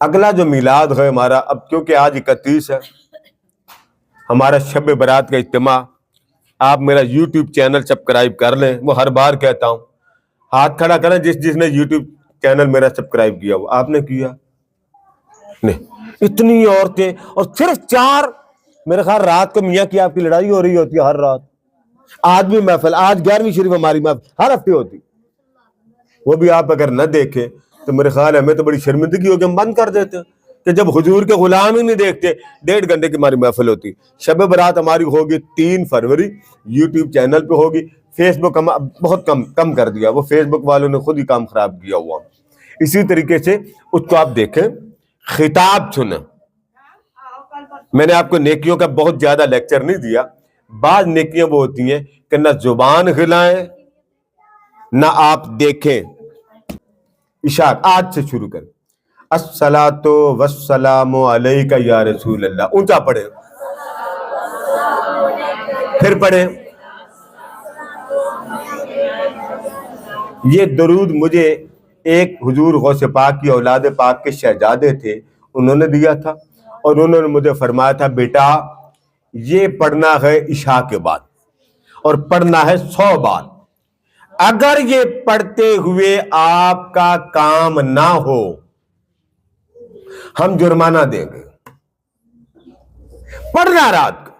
Speaker 1: اگلا جو میلاد ہے ہمارا، اب کیونکہ آج 31 ہے، ہمارا شب برات کا اجتماع، آپ میرا یوٹیوب چینل سبسکرائب کر لیں. وہ ہر بار کہتا ہوں، ہاتھ کھڑا کریں جس نے یوٹیوب چینل میرا سبسکرائب کیا ہوا. آپ نے کیا نہیں؟ اتنی عورتیں، اور صرف 4. میرے خیال رات کو میاں کی آپ کی لڑائی ہو رہی ہوتی ہے ہر رات. آج بھی محفل، آج 11ویں شریف ہماری محفل ہر ہفتے ہوتی. وہ بھی آپ اگر نہ دیکھیں تو میرے خیال ہمیں تو بڑی شرمندگی ہوگی، ہم بند کر دیتے کہ جب حضور کے غلام ہی نہیں دیکھتے. 1.5 گھنٹے کی ہماری محفل ہوتی. شب برات ہماری ہوگی 3 فروری، یوٹیوب چینل پہ ہوگی. فیس بک ہم بہت کم کر دیا، وہ فیس بک والوں نے خود ہی کام خراب کیا ہوا. اسی طریقے سے اس کو آپ دیکھیں، خطاب سنیں. میں نے آپ کو نیکیوں کا بہت زیادہ لیکچر نہیں دیا. بعض نیکیاں وہ ہوتی ہیں کہ نہ زبان ہلائیں نہ آپ دیکھیں. اشارت آج سے شروع کریں. الصلاۃ والسلام علیک یا رسول اللہ. اونچا پڑھے، پھر پڑھے. یہ درود مجھے ایک حضور غوث پاک کی اولاد پاک کے شہزادے تھے، انہوں نے دیا تھا، اور انہوں نے مجھے فرمایا تھا بیٹا یہ پڑھنا ہے عشاء کے بعد، اور پڑھنا ہے 100 بار. اگر یہ پڑھتے ہوئے آپ کا کام نہ ہو ہم جرمانہ دیں گے. پڑھنا رات کو،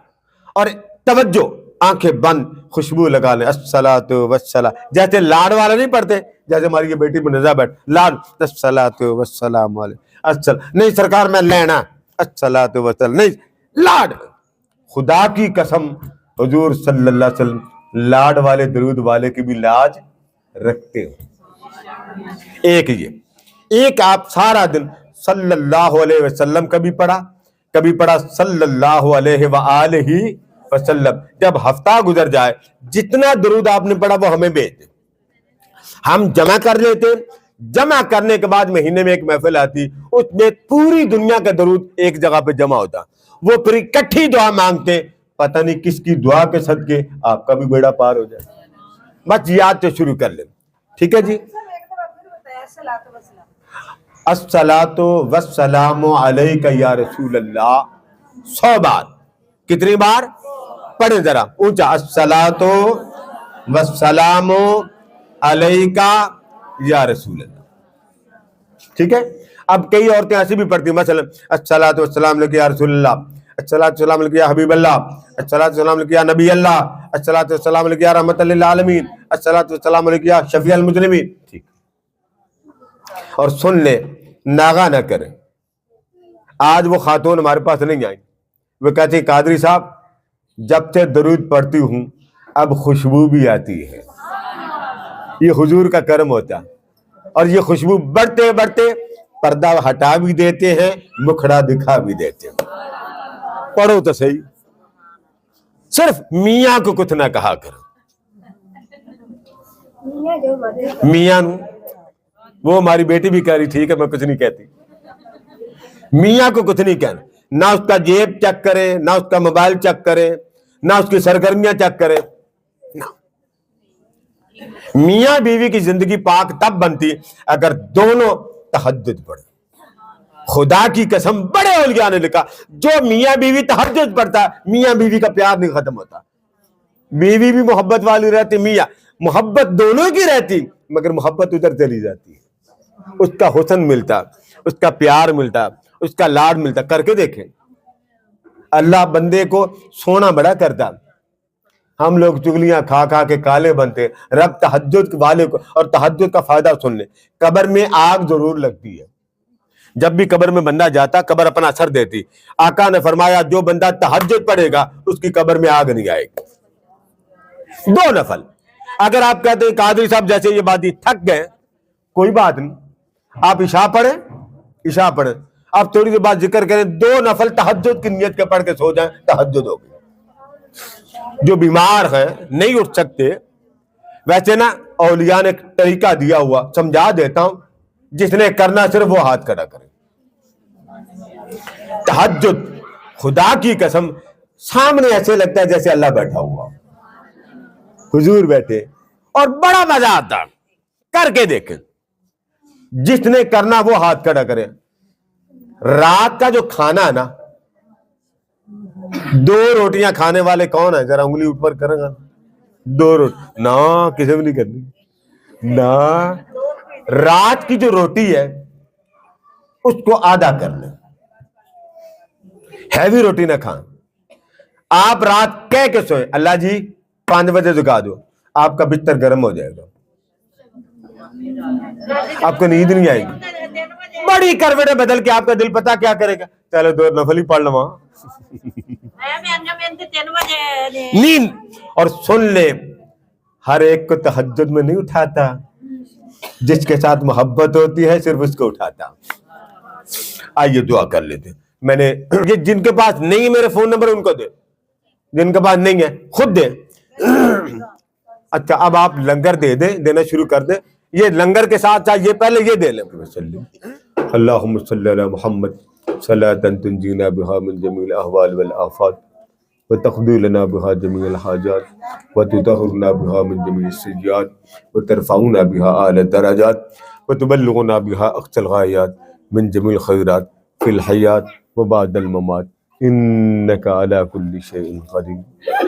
Speaker 1: اور توجہ، آنکھیں بند، خوشبو لگا لیں. الصلاۃ والسلام، جیسے لاڈ والا نہیں پڑھتے، جیسے ہماری یہ بیٹی منزہ بیٹھ لاڈ الصلاۃ والسلام علیہ. نہیں سرکار میں لینا الصلاۃ والسلام، نہیں لاڈ. خدا کی قسم حضور صلی اللہ علیہ وسلم لاڈ والے درود والے کی بھی لاج رکھتے ہو. ایک آپ سارا دن صلی اللہ علیہ وسلم کبھی پڑھا صلی اللہ علیہ وآلہ وسلم. جب ہفتہ گزر جائے جتنا درود آپ نے پڑھا وہ ہمیں بھیج دیں، ہم جمع کر لیتے. جمع کرنے کے بعد مہینے میں ایک محفل آتی، اس میں پوری دنیا کا درود ایک جگہ پہ جمع ہوتا. وہ پھر اکٹھی دعا مانگتے، پتہ نہیں کس کی دعا کے صدقے آپ کا بھی بیڑا پار ہو جائے. بس یاد سے شروع کر لیں. ٹھیک ہے جی. الصلاۃ والسلام علیک یا رسول اللہ 100 بار. کتنی بار پڑھیں ذرا اونچا. الصلاۃ والسلام علیک یا رسول اللہ. ٹھیک ہے. اب کئی عورتیں ایسی بھی پڑھتی ہیں، مثلا الصلاۃ والسلام علیک یا رسول اللہ، الصلاۃ والسلام علیک یا حبیب اللہ، الصلاۃ والسلام علیک یا نبی اللہ، الصلاۃ والسلام علیک یا رحمت للعالمین، الصلاۃ والسلام علیک یا شفیع المذنبین. ٹھیک. اور سن لیں، ناغا نہ کریں. آج وہ خاتون ہمارے پاس نہیں آئی، وہ کہتی قادری صاحب جب سے درود پڑھتی ہوں اب خوشبو بھی آتی ہے. یہ حضور کا کرم ہوتا ہے. اور یہ خوشبو بڑھتے بڑھتے پردہ ہٹا بھی دیتے ہیں، مکھڑا دکھا بھی دیتے ہیں. پڑھو تو صحیح. صرف میاں کو کچھ نہ کہا کرو. میاں وہ ہماری بیٹی بھی کہہ رہی تھی کہ میں کچھ نہیں کہتی. میاں کو کچھ نہیں کہنا، نہ اس کا جیب چیک کرے، نہ اس کا موبائل چیک کرے، نہ اس کی سرگرمیاں چیک کرے. میاں بیوی کی زندگی پاک تب بنتی اگر دونوں تہجد پڑھیں. خدا کی قسم بڑے اولیاء نے لکھا جو میاں بیوی تہجد پڑھتا ہے میاں بیوی کا پیار نہیں ختم ہوتا. بیوی بھی محبت والی رہتی، میاں محبت دونوں کی رہتی، مگر محبت ادھر چلی جاتی ہے. اس کا حسن ملتا، اس کا پیار ملتا، اس کا لاڈ ملتا. کر کے دیکھیں. اللہ بندے کو سونا بڑا کرتا. ہم لوگ چگلیاں کھا کھا کے کالے بنتے. رب تہجد والے کو، اور تہجد کا فائدہ سن لیں، قبر میں آگ ضرور لگتی ہے. جب بھی قبر میں بندہ جاتا قبر اپنا اثر دیتی. آقا نے فرمایا جو بندہ تہجد پڑھے گا اس کی قبر میں آگ نہیں آئے گی. 2 نفل. اگر آپ کہتے ہیں قادری صاحب جیسے یہ بات تھک گئے، کوئی بات نہیں، آپ عشاء پڑھیں، آپ تھوڑی دیر بعد ذکر کریں، 2 نفل تہجد کی نیت کے پڑھ کے سو جائیں، تہجد ہو گئی. جو بیمار ہیں نہیں اٹھ سکتے، ویسے نا اولیاء نے طریقہ دیا ہوا، سمجھا دیتا ہوں، جس نے کرنا صرف وہ ہاتھ کھڑا کرے. تہجد خدا کی قسم سامنے ایسے لگتا ہے جیسے اللہ بیٹھا ہوا، حضور بیٹھے، اور بڑا مزہ آتا. کر کے دیکھیں. جس نے کرنا وہ ہاتھ کھڑا کرے. رات کا جو کھانا ہے نا، 2 روٹیاں کھانے والے کون ہیں؟ ذرا انگلی اوپر کریں گا. 2 روٹی نہ کسی بھی نہیں کرنی نہ. رات کی جو روٹی ہے اس کو آدھا کر لیں، ہیوی روٹی نہ کھائیں. آپ رات کہہ کے سوئیں اللہ جی 5 بجے جگا دو، آپ کا بستر گرم ہو جائے گا، آپ کو نیند نہیں آئے گی. بڑی کروٹیں بدل کے آپ کا دل پتا کیا کرے گا، چلو 2 نفل ہی پڑھ لو وہاں. نیند. اور سن لے، ہر ایک کو تہجد میں نہیں اٹھاتا، جس کے ساتھ محبت ہوتی ہے صرف اس کو اٹھاتا. آئیے دعا کر لیتے. میں نے جن کے پاس نہیں ہے میرے فون نمبر ان کو دے، جن کے پاس نہیں ہے خود دے. اچھا اب آپ لنگر دے دیں، دینا شروع کر دیں. یہ لنگر کے ساتھ یہ پہلے یہ دے لیں. اللہم صلی علی محمد صلاۃ تنجینا بہا من جمیع الاحوال والآفات وتقضی لنا بہا جمیع الحاجات وتطہرنا بہا من جمیع السیئات وترفعنا بہا اعلی الدرجات وتبلغنا بہا اقصى الغایات من جمیع الخیرات فی الحیات وبعد الممات انک علی کل شیء قدیر.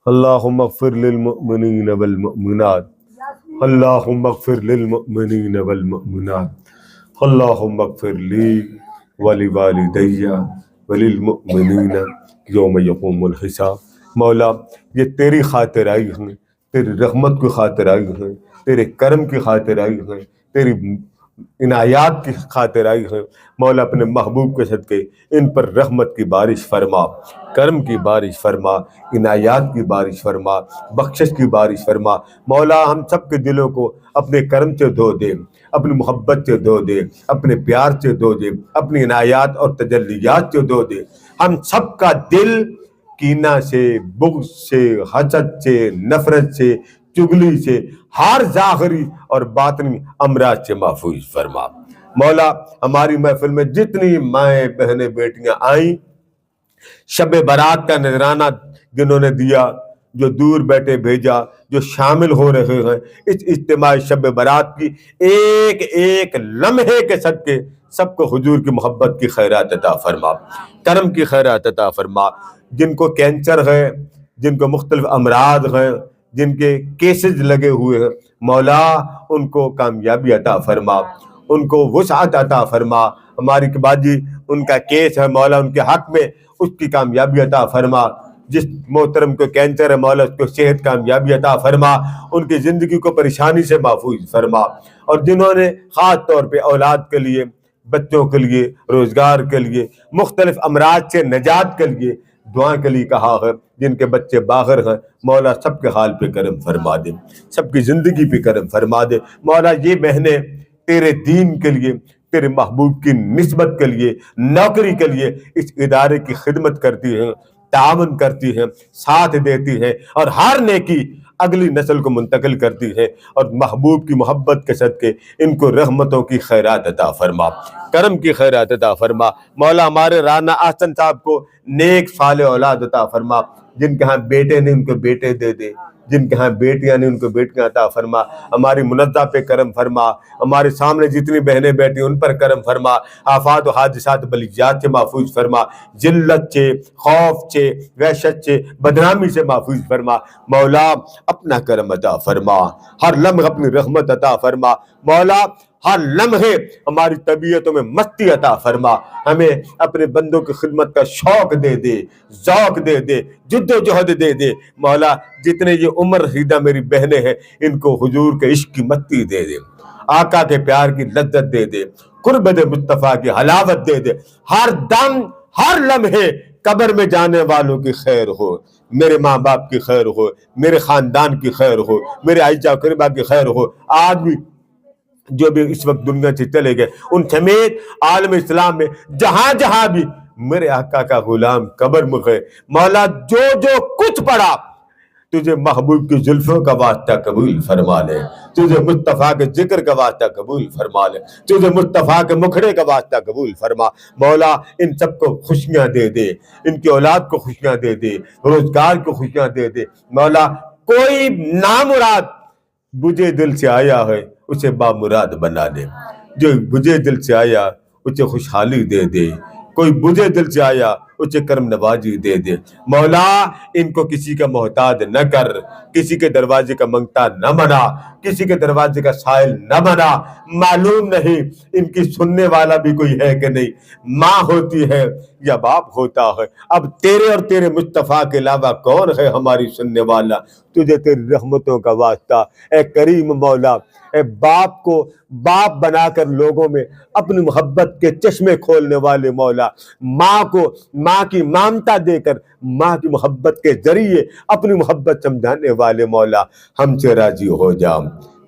Speaker 1: اللہم اغفر للمؤمنین والمؤمنات، اللہم اغفر للمؤمنین والمؤمنات، اللہم اغفر لی ولوالدی وللمؤمنین یوم یقوم الحساب. مولا یہ تیری خاطر آئی ہیں، تیری رحمت کی خاطر آئی ہیں، تیرے کرم کی خاطر آئی ہیں، تیری عنایات کی خاطر آئی ہیں. مولا اپنے محبوب کے صدقے ان پر رحمت کی بارش فرما، کرم کی بارش فرما، عنایات کی بارش فرما، بخشش کی بارش فرما. مولا ہم سب کے دلوں کو اپنے کرم سے دھو دے، اپنی محبت سے دھو دے، اپنے پیار سے دھو دے، اپنی عنایات اور تجلیات سے دھو دے. ہم سب کا دل کینہ سے، بغض سے، حسد سے، نفرت سے، چگلی سے، ہر ظاہری اور باطنی امراض سے محفوظ فرما. مولا ہماری محفل میں جتنی مائیں بہنیں بیٹیاں آئیں، شب برات کا نذرانہ جنہوں نے دیا، جو دور بیٹھے بھیجا، جو شامل ہو رہے ہیں اس اجتماعی شب برات کی ایک ایک لمحے کے صدقے سب کو حضور کی محبت کی خیرات عطا فرما، کرم کی خیرات عطا فرما. جن کو کینسر ہے، جن کو مختلف امراض ہیں، جن کے کیسز لگے ہوئے ہیں، مولا ان کو کامیابی عطا فرما، ان کو وسعت عطا فرما. ہماری باجی ان کا کیس ہے مولا، ان کے حق میں اس کی کامیابی عطا فرما. جس محترم کو کینسر ہے مولا اس کو صحت کامیابی عطا فرما، ان کی زندگی کو پریشانی سے محفوظ فرما. اور جنہوں نے خاص طور پہ اولاد کے لیے، بچوں کے لیے، روزگار کے لیے، مختلف امراض سے نجات کے لیے دعا کے لیے کہا ہے، جن کے بچے باہر ہیں مولا سب کے حال پہ کرم فرما دے، سب کی زندگی پہ کرم فرما دے. مولا یہ بہنیں تیرے دین کے لیے، تیرے محبوب کی نسبت کے لیے، نوکری کے لیے اس ادارے کی خدمت کرتی ہیں، تعاون کرتی ہیں، ساتھ دیتی ہیں، اور ہر نیکی اگلی نسل کو منتقل کرتی ہے. اور محبوب کی محبت کے صدقے ان کو رحمتوں کی خیرات عطا فرما، کرم کی خیرات عطا فرما. مولا ہمارے رانا احسن صاحب کو نیک صالح اولاد عطا فرما. جن کے ہاں بیٹے نے ان کو بیٹے دے دے، جن کے ہاں بیٹیاں نے ان کو بیٹیاں عطا فرما. ہماری منزہ پہ کرم فرما، ہمارے سامنے جتنی بہنیں بیٹھی ان پر کرم فرما. آفات و حادثات بلیات سے محفوظ فرما، ذلت سے، خوف سے، وحشت سے، بدنامی سے محفوظ فرما. مولا اپنا کرم عطا فرما، ہر لمحہ اپنی رحمت عطا فرما. مولا ہر لمحے ہماری طبیعتوں میں مستی عطا فرما. ہمیں اپنے بندوں کی خدمت کا شوق دے دے، ذوق دے دے، جد و جہد دے دے. مولا جتنے یہ عمر رسیدہ میری بہنیں ہیں ان کو حضور کے عشق کی مستی دے دے، آقا کے پیار کی لذت دے دے، قربت مصطفیٰ کی حلاوت دے دے. ہر دم ہر لمحے قبر میں جانے والوں کی خیر ہو، میرے ماں باپ کی خیر ہو، میرے خاندان کی خیر ہو، میرے عائشہ قربہ کی خیر ہو. آج بھی جو بھی اس وقت دنیا سے چلے گئے ان سمیت عالم اسلام میں جہاں جہاں بھی میرے آقا کا غلام قبر میں ہے، مولا جو جو کچھ پڑا تجھے محبوب کی زلفوں کا واسطہ قبول فرما لے، تجھے مصطفیٰ کے ذکر کا واسطہ قبول فرما لے، تجھے مصطفیٰ کے مکھڑے کا واسطہ قبول فرما. مولا ان سب کو خوشیاں دے دے، ان کی اولاد کو خوشیاں دے دے، روزگار کو خوشیاں دے دے. مولا کوئی نامراد بجھے دل سے آیا ہے اسے بامراد بنا دے، جو بجھے دل سے آیا اسے خوشحالی دے دے، کوئی بجھے دل سے آیا اسے کرم نوازی دے دے۔ مولا ان کو کسی کا محتاج نہ کر، کسی کے دروازے کا منگتا نہ بنا، کسی کے دروازے کا سائل نہ بنا۔ معلوم نہیں ان کی سننے والا بھی کوئی ہے کہ نہیں، ماں ہوتی ہے یا باپ ہوتا ہے، اب تیرے اور تیرے مصطفیٰ کے علاوہ کون ہے ہماری سننے والا؟ تجھے تیری رحمتوں کا واسطہ اے کریم مولا، اے باپ کو باپ بنا کر لوگوں میں اپنی محبت کے چشمے کھولنے والے مولا، ماں کو ماں کی مامتا دے کر ماں کی محبت کے ذریعے اپنی محبت سمجھانے والے مولا، ہم سے راضی ہو جا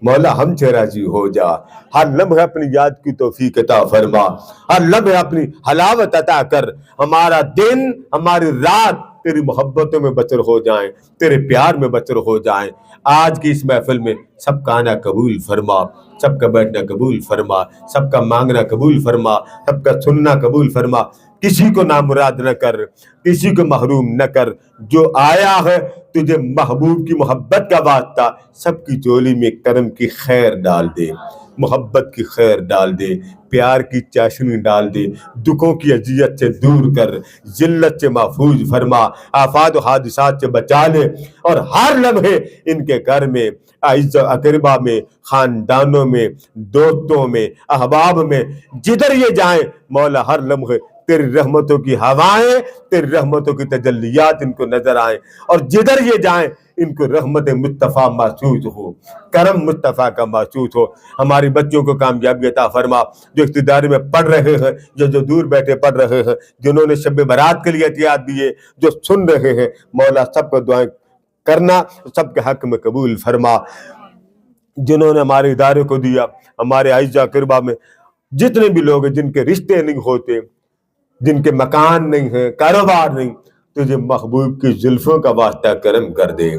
Speaker 1: مولا، ہم سے راضی ہو جا۔ ہر لمحے اپنی یاد کی توفیق عطا فرما، ہر لمحے اپنی حلاوت عطا کر، ہمارا دن ہماری رات تیری محبتوں میں بسر ہو جائیں، تیرے پیار میں بسر ہو جائیں۔ آج کی اس محفل میں سب کا آنا قبول فرما، سب کا بیٹھنا قبول فرما، سب کا مانگنا قبول فرما، سب کا سننا قبول فرما۔ کسی کو نامراد نہ کر، کسی کو محروم نہ کر۔ جو آیا ہے تجھے محبوب کی محبت کا واسطہ، سب کی جولی میں کرم کی خیر ڈال دے، محبت کی خیر ڈال دے، پیار کی چاشنی ڈال دے، دکھوں کی اذیت سے دور کر، ذلت سے محفوظ فرما، آفات و حادثات سے بچا لے، اور ہر لمحے ان کے گھر میں، اعزا اقربا میں، خاندانوں میں، دوستوں میں، احباب میں، جدھر یہ جائیں مولا ہر لمحے تیری رحمتوں کی ہوائیں، تیری رحمتوں کی تجلیات ان کو نظر آئیں، اور جدھر یہ جائیں ان کو رحمت مصطفیٰ محسوس ہو، کرم مصطفیٰ کا محسوس ہو۔ ہماری بچوں کو کامیابی عطا فرما، جو اقتدار میں پڑھ رہے ہیں، جو دور بیٹھے پڑھ رہے ہیں، جنہوں نے شب برات کے لیے احتیاط دیے، جو سن رہے ہیں مولا، سب کو دعائیں کرنا سب کے حق میں قبول فرما۔ جنہوں نے ہمارے ادارے کو دیا، ہمارے اعزا اقربا میں جتنے بھی لوگ ہیں جن کے رشتے نہیں ہوتے، جن کے مکان نہیں ہیں، کاروبار نہیں، تجھے محبوب کی زلفوں کا واسطہ کرم کر دے،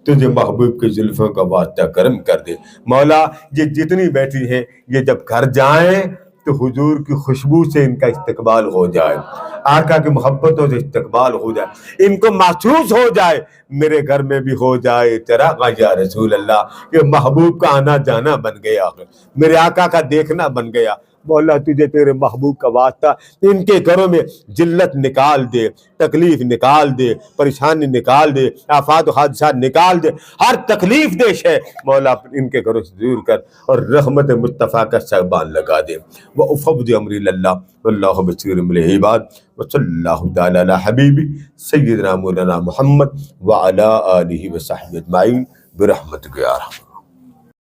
Speaker 1: تجھے محبوب کی زلفوں کا واسطہ کرم کر دے مولا۔ یہ جتنی بیٹھی ہیں یہ جب گھر جائیں تو حضور کی خوشبو سے ان کا استقبال ہو جائے، آقا کی محبتوں سے استقبال ہو جائے، ان کو محسوس ہو جائے میرے گھر میں بھی ہو جائے چراغاں یا رسول اللہ، کہ محبوب کا آنا جانا بن گیا، میرے آقا کا دیکھنا بن گیا۔ مولا تجھے تیرے محبوب کا واسطہ ان کے گھروں میں ذلت نکال دے، تکلیف نکال دے، پریشانی نکال دے، آفات و حادثات نکال دے، ہر تکلیف دیش ہے مولا ان کے گھروں سے دور کر، اور رحمت مصطفیٰ کا سامان لگا دے۔ وَأُفَوِّضُ أَمْرِي إِلَى اللَّهِ وَاللَّهُ بَصِيرٌ بِالْعِبَادِ وَصَلَّى اللَّهُ تَعَالَى عَلَى حَبِيبِهِ سَيِّدِنَا مولانا محمد وَعَلَى آلِهِ وَصَحْبِهِ أَجْمَعِينَ بِرَحْمَتِكَ يَا أَرْحَمَ